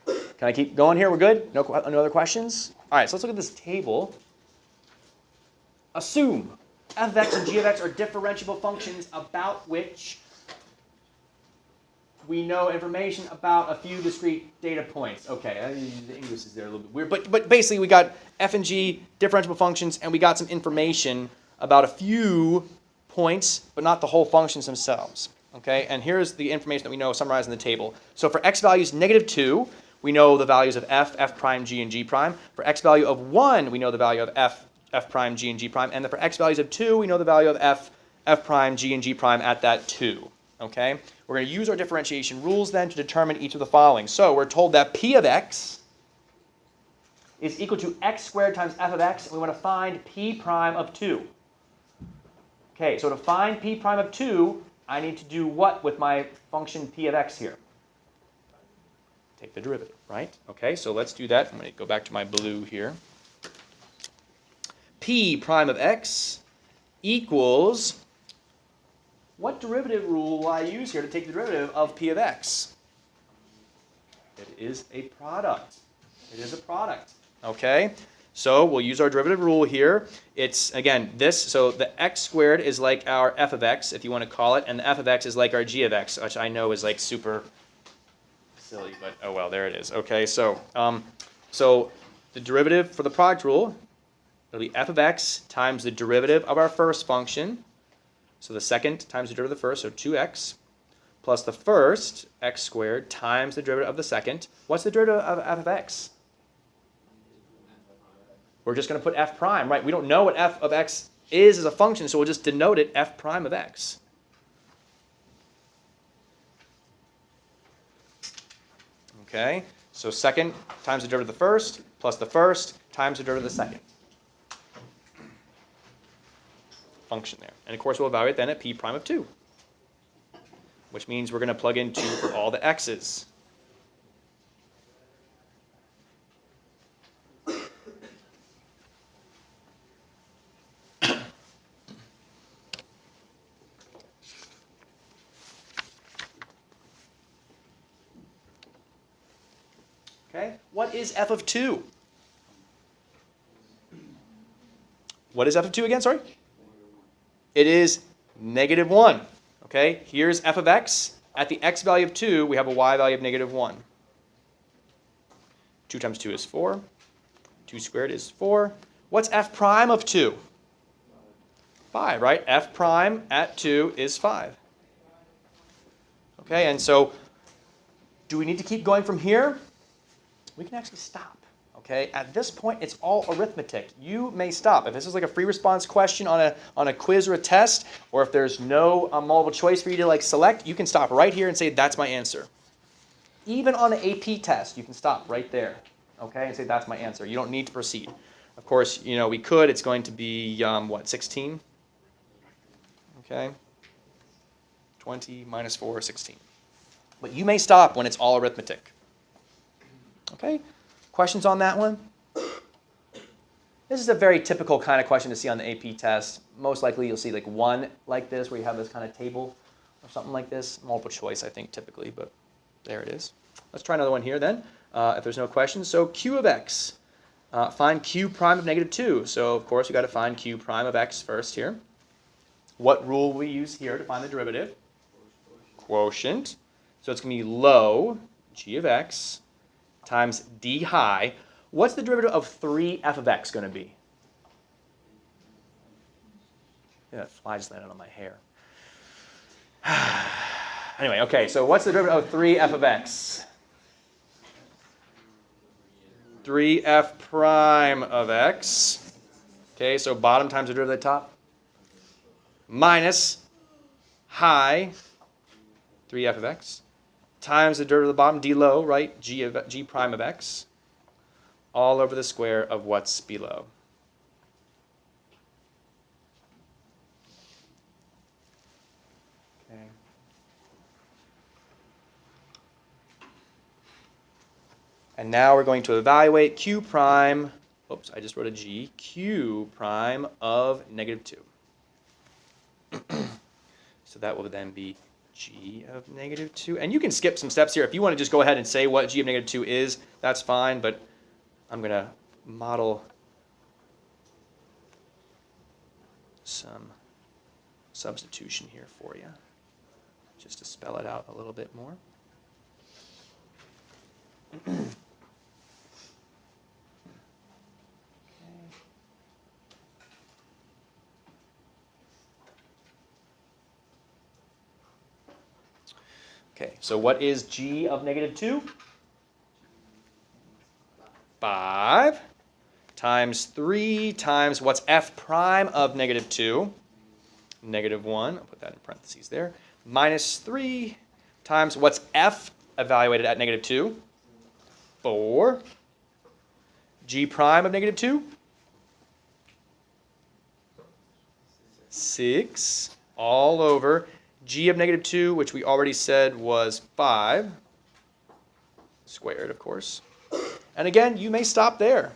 Can I keep going here? We're good? No other questions? All right, so let's look at this table. Assume f of x and g of x are differentiable functions about which we know information about a few discrete data points. Okay, the English is there a little bit weird, but basically we got f and g differentiable functions, and we got some information about a few points, but not the whole functions themselves. Okay, and here's the information that we know summarized in the table. So for x values -2, we know the values of f prime, g, and g prime. For x value of 1, we know the value of f prime, g, and g prime. And then for x values of 2, we know the value of f prime, g, and g prime at that 2. Okay? We're going to use our differentiation rules then to determine each of the following. So we're told that p of x is equal to x squared times f of x, and we want to find p prime of 2. Okay, so to find p prime of 2, I need to do what with my function p of x here? Take the derivative, right? Okay, so let's do that. I'm going to go back to my blue here. P prime of x equals, what derivative rule will I use here to take the derivative of p of x? It is a product. It is a product. Okay, so we'll use our derivative rule here. It's, again, this, so the x squared is like our f of x, if you want to call it, and the f of x is like our g of x, which I know is like super silly, but oh well, there it is. Okay, so the derivative for the product rule, it'll be f of x times the derivative of our first function. So the second times the derivative of the first, so 2x, plus the first, x squared, times the derivative of the second. What's the derivative of f of x? We're just going to put f prime, right? We don't know what f of x is as a function, so we'll just denote it f prime of x. Okay, so second times the derivative of the first, plus the first times the derivative of the second. Function there. And of course we'll evaluate then at p prime of 2, which means we're going to plug in 2 for all the x's. Okay, what is f of 2? What is f of 2 again, sorry? It is -1. Okay, here's f of x. At the x value of 2, we have a y value of -1. 2 times 2 is 4. 2 squared is 4. What's f prime of 2? 5, right? F prime at 2 is 5. Okay, and so do we need to keep going from here? We can actually stop. Okay, at this point, it's all arithmetic. You may stop. If this is like a free response question on a quiz or a test, or if there's no multiple choice for you to like select, you can stop right here and say, that's my answer. Even on an AP test, you can stop right there, okay, and say, that's my answer. You don't need to proceed. Of course, you know, we could. It's going to be, what, 16? Okay. 20 minus 4, 16. But you may stop when it's all arithmetic. Okay? Questions on that one? This is a very typical kind of question to see on the AP test. Most likely you'll see like one like this where you have this kind of table or something like this. Multiple choice, I think, typically, but there it is. Let's try another one here then, if there's no questions. So q of x. Find q prime of -2. So, of course, we've got to find q prime of x first here. What rule will we use here to find the derivative? Quotient. So it's going to be low g of x times d high. What's the derivative of 3f of x going to be? Yeah, that fly just landed on my hair. Anyway, okay, so what's the derivative of 3f of x? 3f prime of x. Okay, so bottom times the derivative of the top. Minus high 3f of x times the derivative of the bottom, d low, right? G prime of x, all over the square of what's below. Okay. And now we're going to evaluate q prime, oops, I just wrote a g, q prime of -2. So that will then be g of -2. And you can skip some steps here. If you want to just go ahead and say what g of -2 is, that's fine, but I'm going to model some substitution here for you, just to spell it out a little bit more. Okay, so what is g of -2? 5 times 3 times what's f prime of -2? -1. I'll put that in parentheses there. Minus 3 times what's f evaluated at -2? 4. G prime of -2? 6. All over g of -2, which we already said was 5, squared, of course. And again, you may stop there.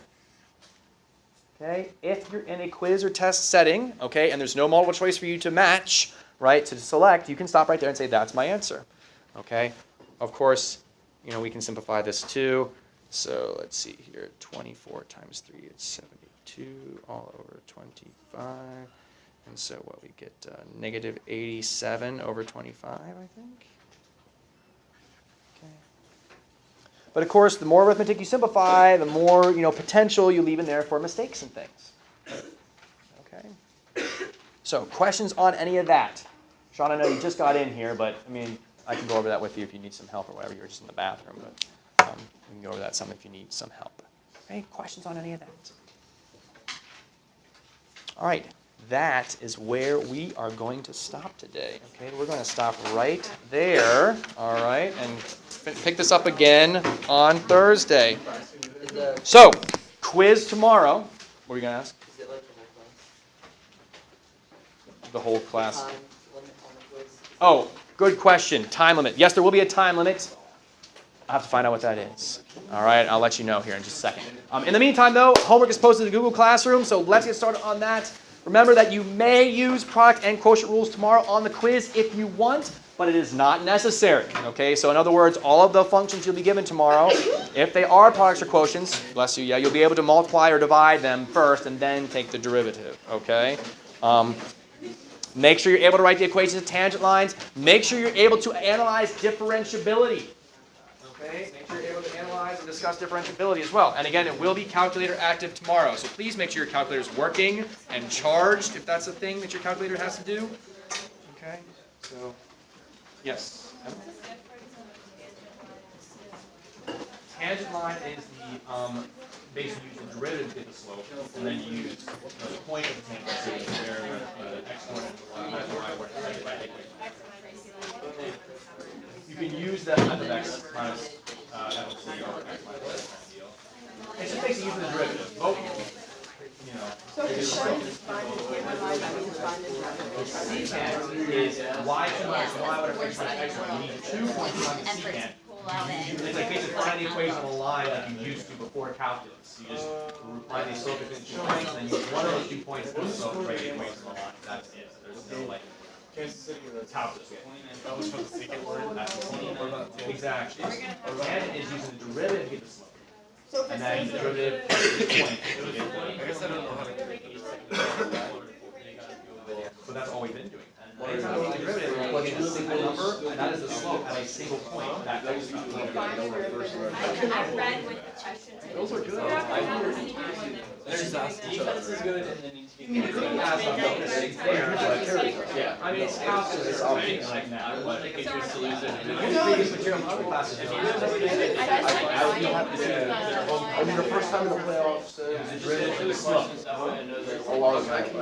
Okay, if you're in a quiz or test setting, okay, and there's no multiple choice for you to match, right, to select, you can stop right there and say, that's my answer. Okay, of course, you know, we can simplify this too. So let's see here, 24 times 3 is 72, all over 25. And so what we get, -87 over 25, I think. Okay. But of course, the more arithmetic you simplify, the more, you know, potential you leave in there for mistakes and things. Okay. So questions on any of that? Sean, I know you just got in here, but I mean, I can go over that with you if you need some help or whatever. You're just in the bathroom, but we can go over that some if you need some help. Okay, questions on any of that? All right. That is where we are going to stop today. Okay, we're going to stop right there. All right, and pick this up again on Thursday. So, quiz tomorrow. What are you going to ask?
Is it like
The whole class.
time limit on the quiz?
Oh, good question. Time limit. Yes, there will be a time limit. I'll have to find out what that is. All right, I'll let you know here in just a second. In the meantime, though, homework is posted to Google Classroom, so let's get started on that. Remember that you may use product and quotient rules tomorrow on the quiz if you want, but it is not necessary. Okay, so in other words, all of the functions you'll be given tomorrow, if they are products or quotients, bless you, yeah, you'll be able to multiply or divide them first and then take the derivative. Okay. Make sure you're able to write the equations of tangent lines. Make sure you're able to analyze differentiability. Okay, make sure you're able to analyze and discuss differentiability as well. And again, it will be calculator active tomorrow. So please make sure your calculator is working and charged if that's a thing that your calculator has to do. Okay, so, yes. Tangent line is the, basically use the derivative to get the slope, and then you use the point of the tangent, so where the exponent and the y were affected by the equation. You can use that f of x minus FLC over x minus x deal. It just makes it easy to derivative. Oh, you know.
So if it's trying to find it,
Secant is y2 minus y whatever x minus x1. You need 2 points on the secant. It's like basically finding the equation on a line like you used to before calculus. You just find the slope between 2 points, and then use one of those 2 points to slope to write the equation on a line. That's it. There's no like
Kansas City or
calculus.
that was for the second word.
Exactly. Tangent is using the derivative to get the slope.
So if
And
it's
then the derivative plus the point to get
I guess I don't know how to do it.
So that's all we've been doing. And anytime you get the derivative, you plug in a single number, and that is the slope at a single point. That goes
I read with the questions.
Those are good.
There's defense is good, and then you
Yeah, I mean, it's calculus, like that, but
It's your solution.
I mean, the first time in the playoffs, a while back.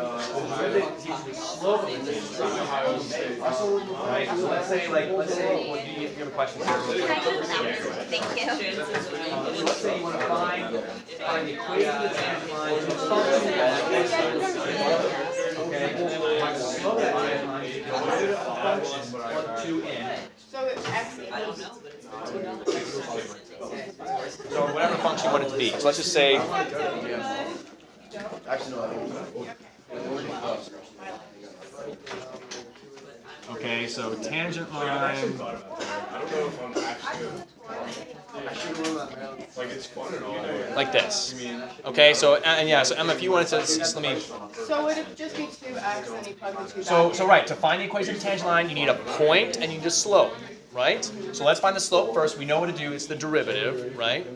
right? So let's say, well, do you have a question?
Thank you.
So let's say you want to find the equation of the tangent line to a function that is okay, find the slope of the tangent line to a function plug 2 in.
So if x equals
So whatever function you want it to be. So let's just say,
Actually, no, I think.
okay, so tangent line.
I don't know if I'm actually like it's fun and all.
Like this. Okay, so and yeah, so Emma, if you wanted to just let me.
so would it just be 2x and you plug the 2
So right, to find the equation of the tangent line, you need a point and you need a slope, right? So let's find the slope first. We know what to do. It's the derivative, right?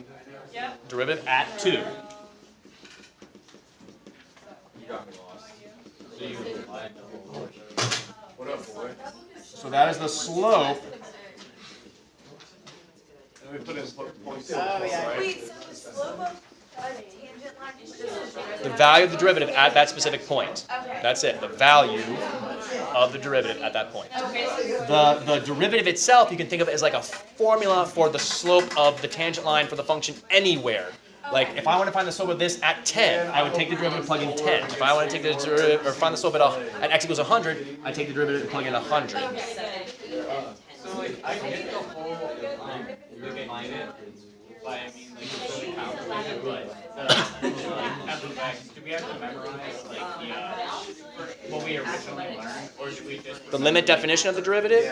Yep.
Derivative at 2.
You got me lost. So you applied the whole.
What up, boy?
So that is the slope.
And we put in points.
Oh, yeah.
Wait, so the slope of a tangent line is just
The value of the derivative at that specific point.
Okay.
That's it. The value of the derivative at that point.
Okay, so
The derivative itself, you can think of it as like a formula for the slope of the tangent line for the function anywhere. Like if I want to find the slope of this at 10, I would take the derivative and plug in 10. If I want to take the derivative or find the slope at x equals 100, I take the derivative and plug in 100.
So like I get the whole find it, but I mean like it's so calculated, but the f of x, do we have to memorize like the what we originally learned, or should we just
The limit definition of the derivative,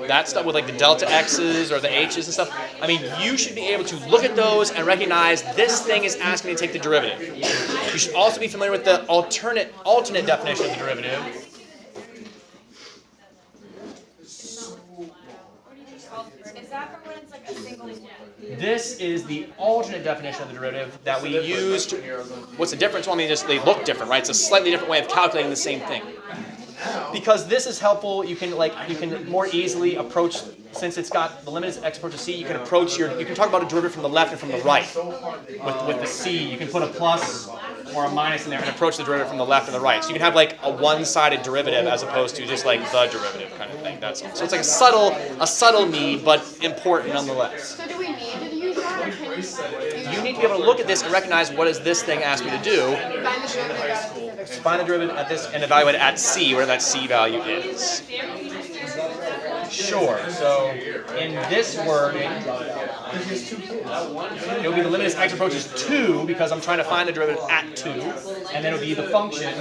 that stuff with like the delta x's or the h's and stuff. I mean, you should be able to look at those and recognize this thing is asking me to take the derivative. You should also be familiar with the alternate definition of the derivative.
is that for when it's like a single one?
This is the alternate definition of the derivative that we used. What's the difference? Well, I mean, just they look different, right? It's a slightly different way of calculating the same thing. Because this is helpful, you can more easily approach, since it's got the limit is x approaches c, you can talk about a derivative from the left and from the right. With the c, you can put a plus or a minus in there and approach the derivative from the left and the right. So you can have like a one-sided derivative as opposed to just like the derivative kind of thing. That's all. So it's like a subtle need, but important nonetheless.
So do we need to use that or can
You need to be able to look at this and recognize what does this thing ask me to do.
find the derivative at a specific
Find the derivative at this and evaluate it at c, where that c value is. Sure. So in this wording, it would be the limit as x approaches 2 because I'm trying to find the derivative at 2, and then it would be the function.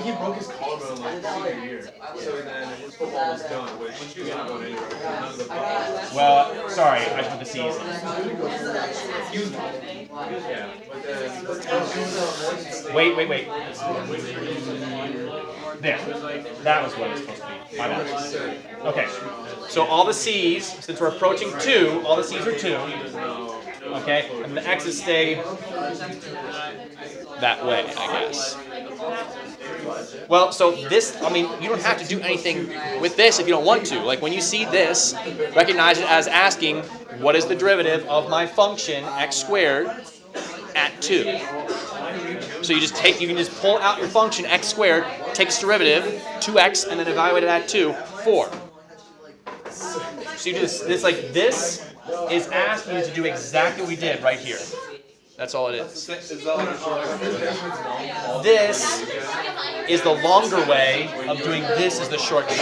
He broke his collarbone like senior year. So then his football was done, which he didn't go anywhere. None of the football.
Well, sorry, I put the c's in.
Yeah, but then
Wait. There. That was what it was supposed to be. My bad. Okay. So all the c's, since we're approaching 2, all the c's are 2. Okay? And the x's stay that way, I guess. Well, so this, I mean, you don't have to do anything with this if you don't want to. Like when you see this, recognize it as asking, what is the derivative of my function x squared at 2? So you can just pull out your function x squared, take its derivative, 2x, and then evaluate it at 2, 4. So you do this is asking you to do exactly what we did right here. That's all it is. This is the longer way of doing this is the shortcut.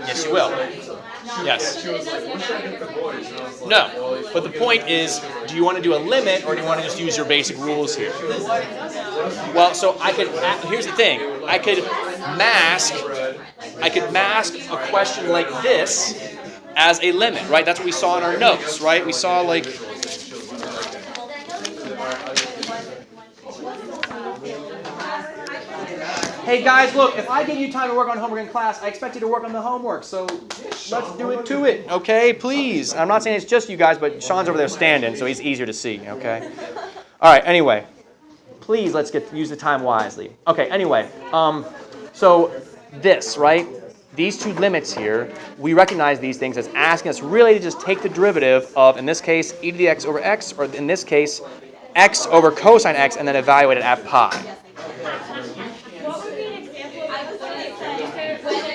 Yes, you will. Yes. No. But the point is, do you want to do a limit or do you want to just use your basic rules here? Well, so here's the thing. I could mask a question like this as a limit, right? That's what we saw in our notes, right? We saw like hey guys, look, if I give you time to work on homework in class, I expect you to work on the homework, so let's do it to it, okay? Please. I'm not saying it's just you guys, but Sean's over there standing, so he's easier to see, okay? All right, anyway. please, let's use the time wisely. Okay, anyway, so this, right? These two limits here, we recognize these things as asking us really to just take the derivative of, in this case, e to the x over x, or in this case, x over cosine x, and then evaluate it at pi.
What would be an example of when it's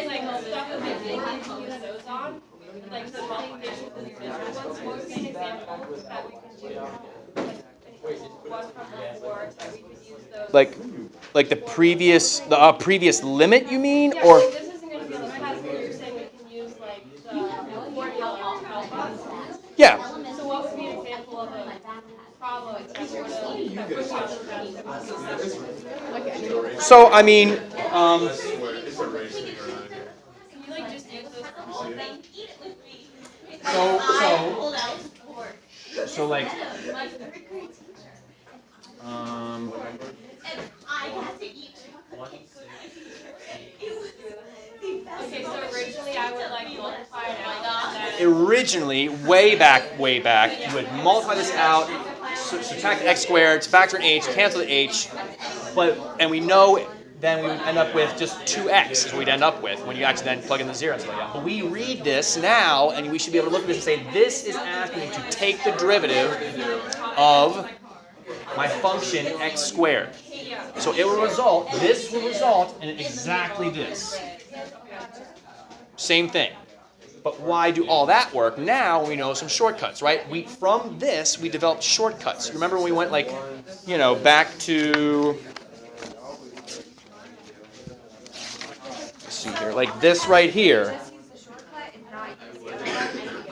like stuff that we can use those on? Like the multiplication for the different ones, what would be an example that we could use? Like one from before that we could use those.
Like the previous limit, you mean,
Yeah,
or?
like this isn't going to be like class, but you're saying we can use like the formula to help us.
Yeah.
So what would be an example of a problem that would have
So I mean,
It's a race thing around here.
Can you like just use those for whole thing?
so like,
Okay, so originally I would like multiply it out.
originally, way back, you would multiply this out, subtract x squared, factor in h, cancel the h, and we know then we would end up with just 2x is what we'd end up with when you actually then plug in the zero and stuff like that. But we read this now, and we should be able to look at this and say, this is asking me to take the derivative of my function x squared. So this will result in exactly this. Same thing. But why do all that work? Now we know some shortcuts, right? From this, we developed shortcuts. Remember when we went back to, let's see here, like this right here.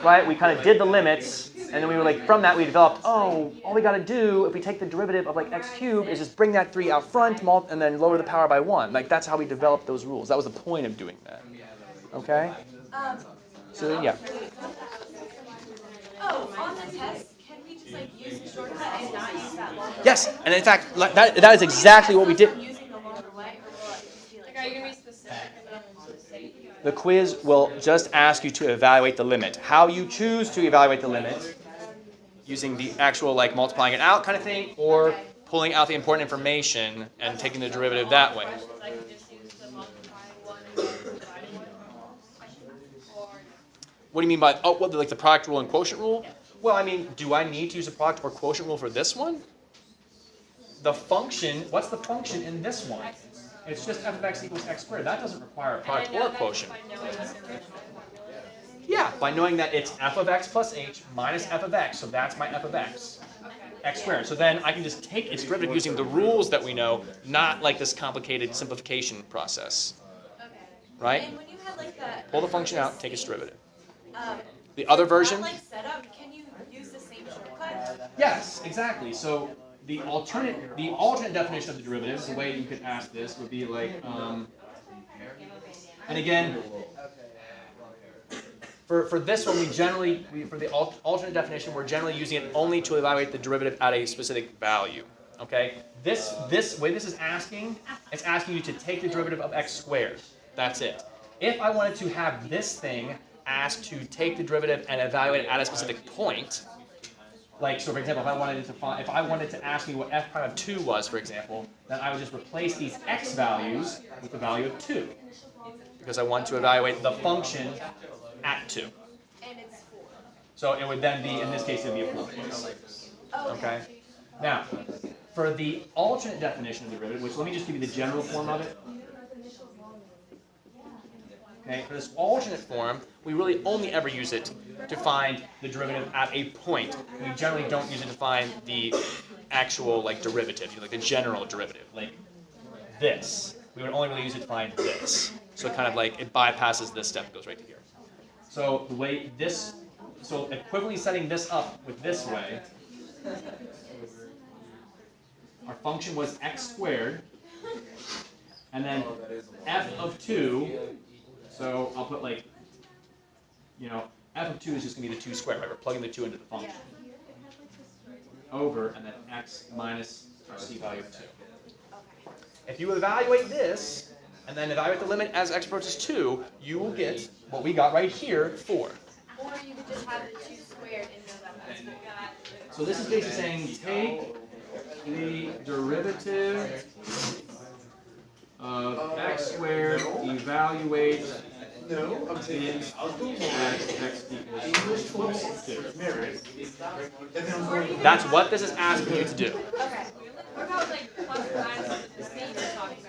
Right? We kind of did the limits, and then we were like, from that we developed, all we got to do if we take the derivative of like x cubed is just bring that 3 out front, and then lower the power by 1. Like that's how we developed those rules. That was the point of doing that. Okay? So yeah.
Oh, on the test, can we just like use the shortcut and not use that longer?
Yes, and in fact, that is exactly what we did.
Using the longer way, or will it just be like? Are you gonna be specific enough to say?
The quiz will just ask you to evaluate the limit. How you choose to evaluate the limit, using the actual like multiplying it out kind of thing, or pulling out the important information and taking the derivative that way.
I can just use the multiplying one and then dividing one. Or
What do you mean by, like the product rule and quotient rule? Well, I mean, do I need to use a product or quotient rule for this one? The function, what's the function in this one? It's just f of x equals x squared. That doesn't require a product or a quotient. Yeah, by knowing that it's f of x plus h minus f of x, so that's my f of x. X squared. So then I can just take its derivative using the rules that we know, not like this complicated simplification process. Right?
And when you had like that,
Pull the function out, take its derivative. The other version?
like setup, can you use the same shortcut?
Yes, exactly. So the alternate definition of the derivative, the way you could ask this would be like, and again, for this one, for the alternate definition, we're generally using it only to evaluate the derivative at a specific value. Okay? This way this is asking, it's asking you to take the derivative of x squared. That's it. If I wanted to have this thing asked to take the derivative and evaluate it at a specific point, like, so for example, if I wanted to ask me what f prime of 2 was, for example, then I would just replace these x values with the value of 2. Because I want to evaluate the function at 2.
And it's 4.
So it would then be, in this case, it would be a 4. Okay? Now, for the alternate definition of the derivative, which let me just give you the general form of it. Okay, for this alternate form, we really only ever use it to find the derivative at a point. We generally don't use it to find the actual like derivative, like the general derivative, like this. We would only really use it to find this. So it kind of like, it bypasses this step, goes right to here. So the way this, so equivalently setting this up with this way, our function was x squared, and then f of 2, so I'll put like, f of 2 is just going to be the 2 squared, right? We're plugging the 2 into the function. Over, and then x minus our c value of 2. If you evaluate this, and then evaluate the limit as x approaches 2, you will get what we got right here, 4.
Or you could just have the 2 squared and know that that's 4.
So this is basically saying take the derivative of x squared, evaluate
No, I'm saying
it at x equals 2. That's what this is asking you to do.
Okay. What about like plus or minus the same you're talking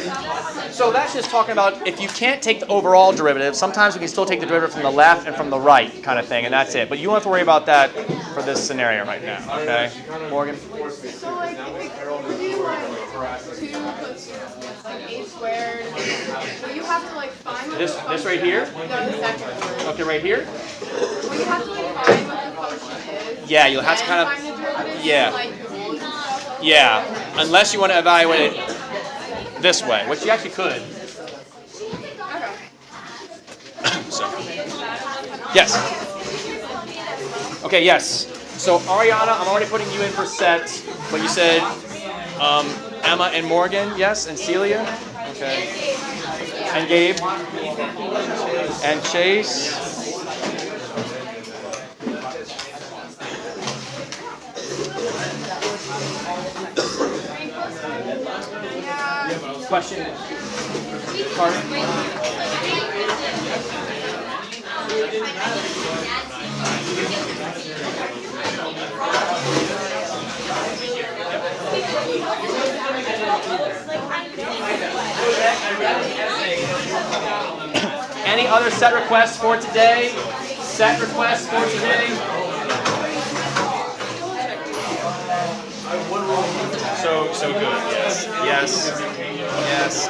about?
So that's just talking about if you can't take the overall derivative, sometimes we can still take the derivative from the left and from the right kind of thing, and that's it. But you don't have to worry about that for this scenario right now, okay? Morgan?
So like, if we do like 2 plus like a squared, will you have to like find what the
This
function
right here?
No, the second one.
Okay, right here?
Will you have to like find what the function is?
Yeah, you'll have to
and
kind
find
of,
the derivative
yeah.
and, like, the rules and stuff?
yeah, unless you want to evaluate it this way, which you actually could.
Okay.
So, yes. Okay, yes. So Ariana, I'm already putting you in for set, but you said Emma and Morgan, yes, and Celia, okay, and Gabe, and Chase. Question? Any other set requests for today? Set requests for today? So good. Yes. Yes. Yes.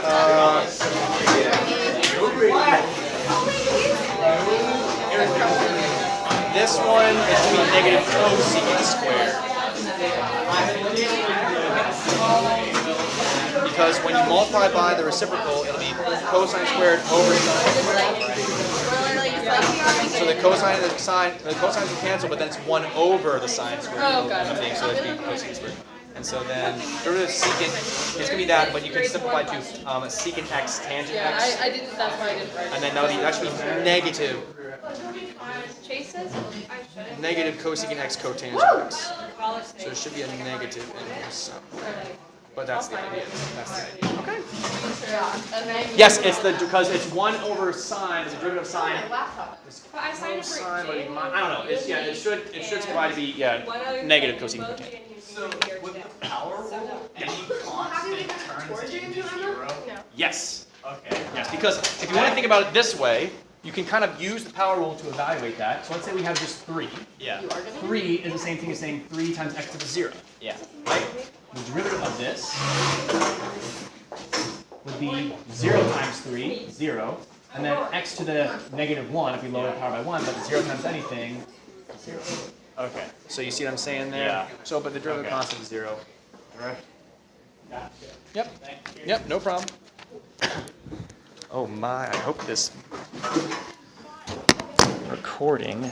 This one is going to be negative cosecant squared. Because when you multiply by the reciprocal, it'll be cosine squared over sine. So the cosine and the cosines will cancel, but then it's 1 over the sine squared.
Oh, got it.
So it's going to be cosine squared. And so then derivative of secant, it's going to be that, but you can simplify to secant x tangent x.
I didn't. That's why I didn't write it.
And then that should be negative
Chases? I should.
negative cosecant x cotangent x. So it should be a negative in here somewhere. But that's the idea. That's the idea. Okay. Yes, it's because it's 1 over sine, the derivative of sine.
Laptop.
But I signed up for
Sine, but
J.
I don't know. It's it should survive to be negative cosecant cotangent.
So with the power rule, any constant turns into 0?
No.
Yes.
Okay.
Yes, because if you want to think about it this way, you can kind of use the power rule to evaluate that. So let's say we have just 3.
Yeah.
3 is the same thing as saying 3 times x to the 0.
Yeah.
Right? The derivative of this would be 0 times 3, 0. And then x to the negative 1 if we lower the power by 1, but 0 times anything, 0.
Okay.
So you see what I'm saying there?
Yeah.
So, but the derivative
Okay.
constant is 0. Right?
Gotcha.
Yep.
Thank you.
Yep, no problem. Oh my, I hope this recording